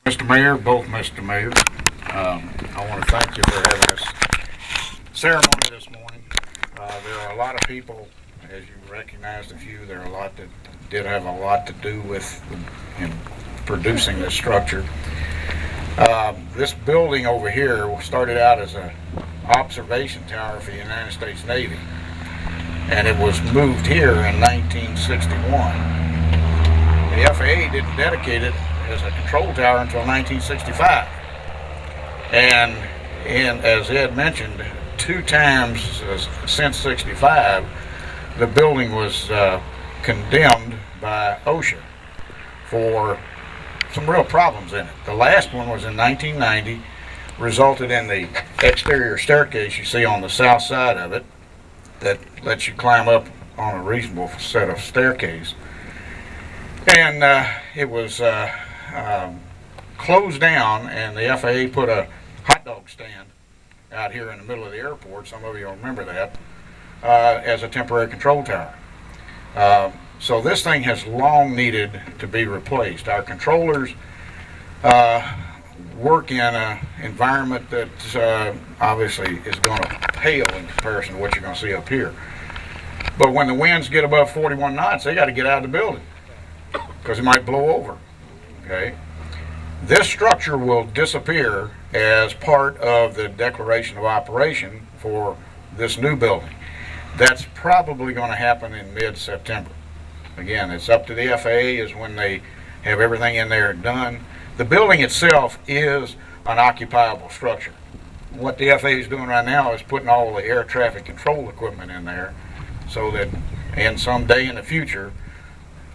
Mr. Mayor, both Mr. Mayor, I want to thank you for having this ceremony this morning. There are a lot of people, as you recognized a few, there are a lot that did have a lot to do with in producing this structure. This building over here started out as an observation tower for the United States Navy, and it was moved here in 1961. The FAA didn't dedicate it as a control tower until 1965. And as Ed mentioned, two times since 65, the building was condemned by OSHA for some real problems in it. The last one was in 1990, resulted in the exterior staircase you see on the south side of it that lets you climb up on a reasonable set of staircase. And it was closed down, and the FAA put a hot dog stand out here in the middle of the airport. Some of you will remember that, as a temporary control tower. So this thing has long needed to be replaced. Our controllers work in an environment that obviously is going to pale in comparison to what you're going to see up here. But when the winds get above 41 knots, they got to get out of the building because it might blow over. Okay, this structure will disappear as part of the declaration of operation for this new building. That's probably going to happen in mid-September. Again, it's up to the FAA is when they have everything in there done. The building itself is an occupiable structure. What the FAA is doing right now is putting all the air traffic control equipment in there so that in some day in the future,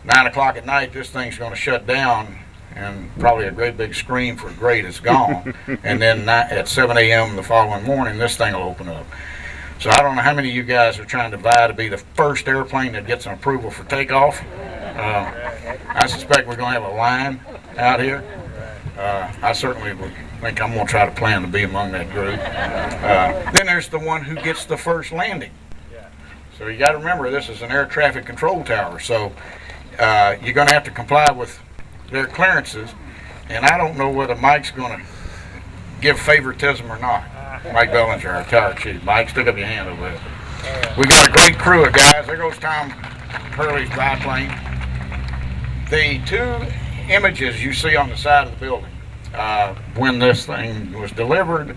9 o'clock at night, this thing's going to shut down and probably a great big scream for great, it's gone. And then at 7 a.m. the following morning, this thing will open up. So I don't know how many of you guys are trying to vie to be the first airplane that gets an approval for takeoff. I suspect we're going to have a line out here. I certainly would think I'm going to try to plan to be among that group. Then there's the one who gets the first landing. So you got to remember, this is an air traffic control tower. So you're going to have to comply with their clearances. And I don't know whether Mike's going to give favoritism or not. Mike Bellinger, our tower chief. Mike, stick up your hand over there. We got a great crew of guys. There goes Tom Hurley's biplane. The two images you see on the side of the building, when this thing was delivered,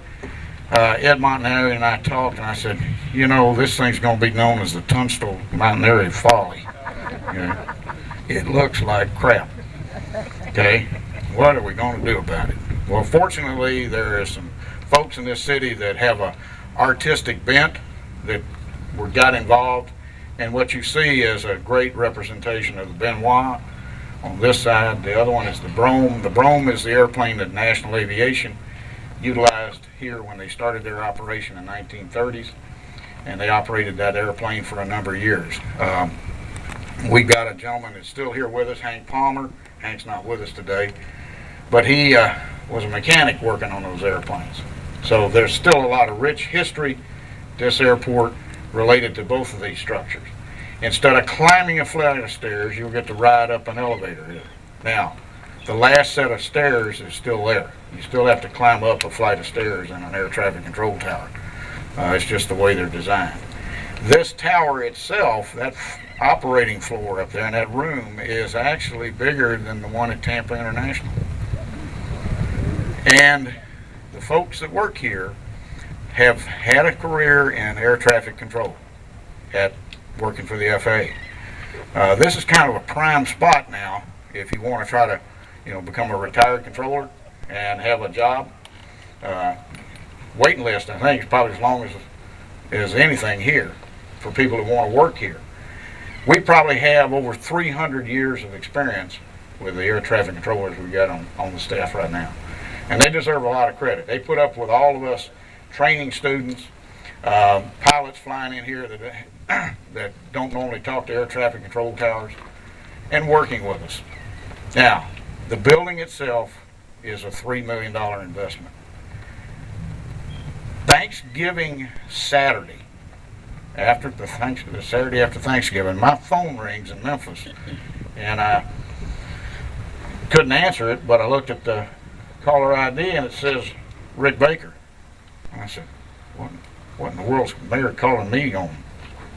Ed Montanari and I talked, and I said, you know, this thing's going to be known as the Tunstall Mountaineering Folly. You know, it looks like crap. Okay, what are we going to do about it? Well, fortunately, there are some folks in this city that have a artistic bent that got involved, and what you see is a great representation of the Benoit on this side. The other one is the Brome. The Brome is the airplane that National Aviation utilized here when they started their operation in the 1930s, and they operated that airplane for a number of years. We got a gentleman that's still here with us, Hank Palmer. Hank's not with us today, but he was a mechanic working on those airplanes. So there's still a lot of rich history at this airport related to both of these structures. Instead of climbing a flight of stairs, you'll get to ride up an elevator here. Now, the last set of stairs is still there. You still have to climb up a flight of stairs in an air traffic control tower. It's just the way they're designed. This tower itself, that operating floor up there in that room, is actually bigger than the one at Tampa International. And the folks that work here have had a career in air traffic control at working for the FAA. This is kind of a prime spot now if you want to try to, become a retired controller and have a job. Waiting list, I think, is probably as long as anything here for people who want to work here. We probably have over 300 years of experience with the air traffic controllers we got on the staff right now. And they deserve a lot of credit. They put up with all of us training students, pilots flying in here that don't normally talk to air traffic control towers, and working with us. Now, the building itself is a $3 million investment. Thanksgiving Saturday, the Saturday after Thanksgiving, my phone rings in Memphis, and I couldn't answer it, but I looked at the caller ID, and it says Rick Baker. And I said, what in the world's the mayor calling me on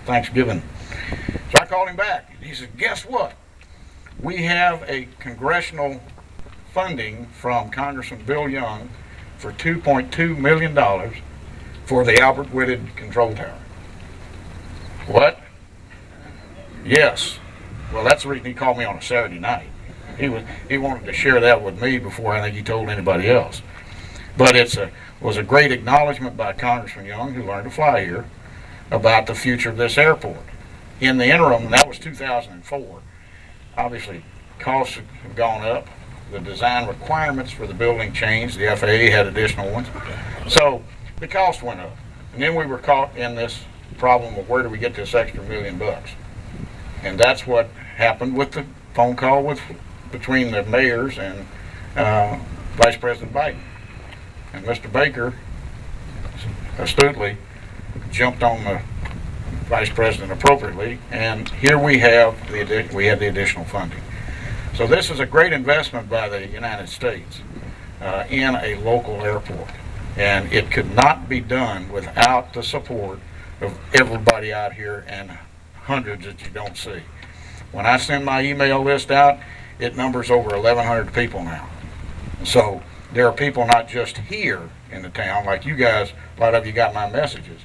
Thanksgiving? So I called him back. He said, guess what? We have a congressional funding from Congressman Bill Young for $2.2 million for the Albert Whitted control tower. What? Yes. Well, that's the reason he called me on a Saturday night. He wanted to share that with me before I think he told anybody else. But it was a great acknowledgement by Congressman Young, who learned to fly here, about the future of this airport. In the interim, and that was 2004, obviously costs have gone up. The design requirements for the building changed. The FAA had additional ones. So the cost went up. And then we were caught in this problem of where do we get this extra $1 million? And that's what happened with the phone call between the mayors and Vice President Biden. And Mr. Baker astutely jumped on the Vice President appropriately, and here we have the additional funding. So this is a great investment by the United States in a local airport, and it could not be done without the support of everybody out here and hundreds that you don't see. When I send my email list out, it numbers over 1,100 people now. So there are people not just here in the town, like you guys, a lot of you got my messages,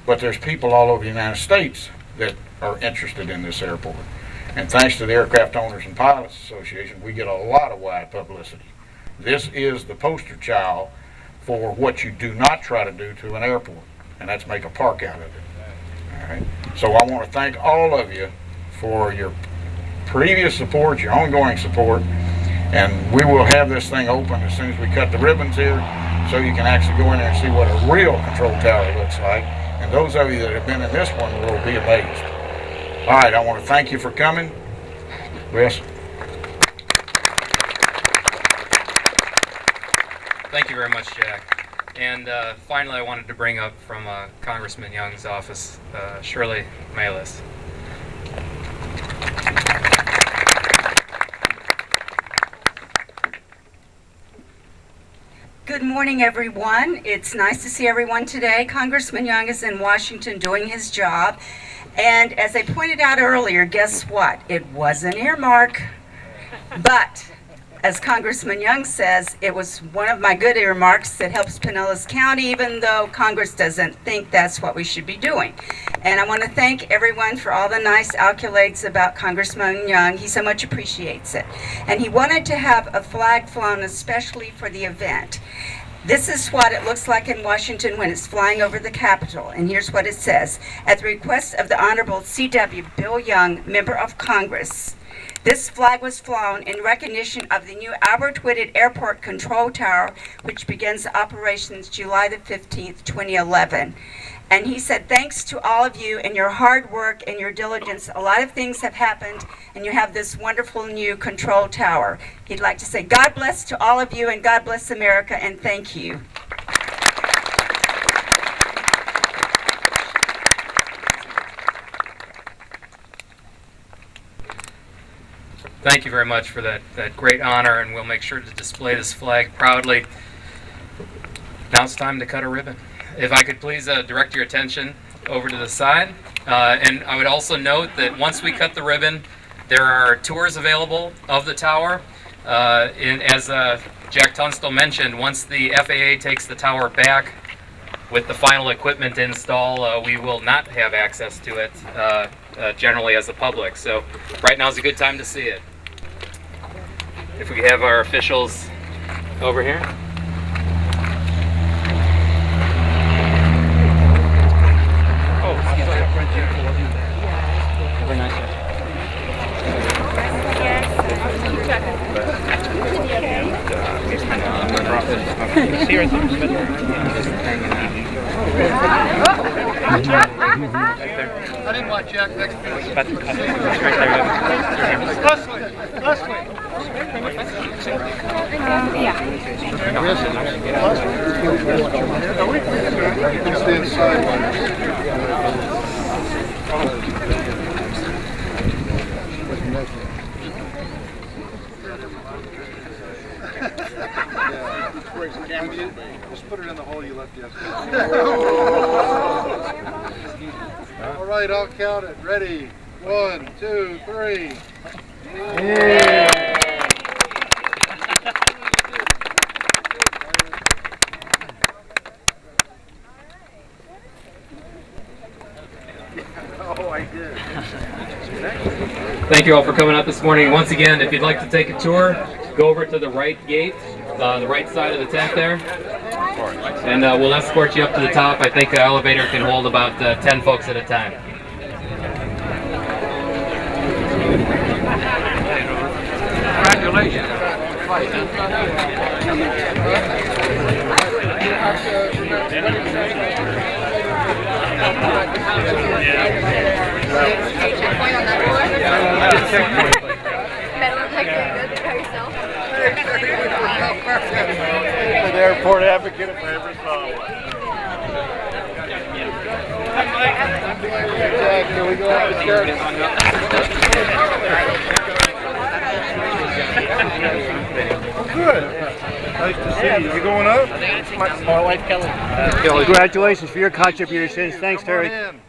but there's people all over the United States that are interested in this airport. And thanks to the Aircraft Owners and Pilots Association, we get a lot of wide publicity. This is the poster child for what you do not try to do to an airport, and that's make a park out of it. All right. So I want to thank all of you for your previous support, your ongoing support, and we will have this thing open as soon as we cut the ribbons here, so you can actually go in there and see what a real control tower looks like. And those of you that have been in this one will be amazed. All right, I want to thank you for coming. Yes. Thank you very much, Jack. And finally, I wanted to bring up from Congressman Young's office, Shirley Malis. Good morning, everyone. It's nice to see everyone today. Congressman Young is in Washington doing his job. And as I pointed out earlier, guess what? It was an earmark. But as Congressman Young says, it was one of my good earmarks that helps Pinellas County, even though Congress doesn't think that's what we should be doing. And I want to thank everyone for all the nice accolades about Congressman Young. He so much appreciates it. And he wanted to have a flag flown especially for the event. This is what it looks like in Washington when it's flying over the Capitol. And here's what it says. At the request of the Honorable C.W. Bill Young, Member of Congress, this flag was flown in recognition of the new Albert Whitted Airport Control Tower, which begins operations July the 15th, 2011. And he said, thanks to all of you and your hard work and your diligence, a lot of things have happened, and you have this wonderful new control tower. He'd like to say, God bless to all of you, and God bless America, and thank you. Thank you very much for that great honor, and we'll make sure to display this flag proudly. Now it's time to cut a ribbon. If I could please direct your attention over to the side. And I would also note that once we cut the ribbon, there are tours available of the tower. As Jack Tunstall mentioned, once the FAA takes the tower back with the final equipment install, we will not have access to it generally as the public. So right now is a good time to see it. If we could have our officials over here. Very nice. I didn't want Jack next to me. Leslie. Yeah. Just put it in the hole you left yesterday. All right, I'll count it. Ready? 1, 2, 3. Oh, I did. Thank you all for coming out this morning. Once again, if you'd like to take a tour, go over to the right gate, the right side of the tent there, and we'll escort you up to the top. I think the elevator can hold about 10 folks at a time. Congratulations. An airport advocate if I ever saw one. Jack, can we go out and start? Good. Nice to see you. You going up? My wife, Kelly. Congratulations for your contributions. Thanks, Terry. Come on in.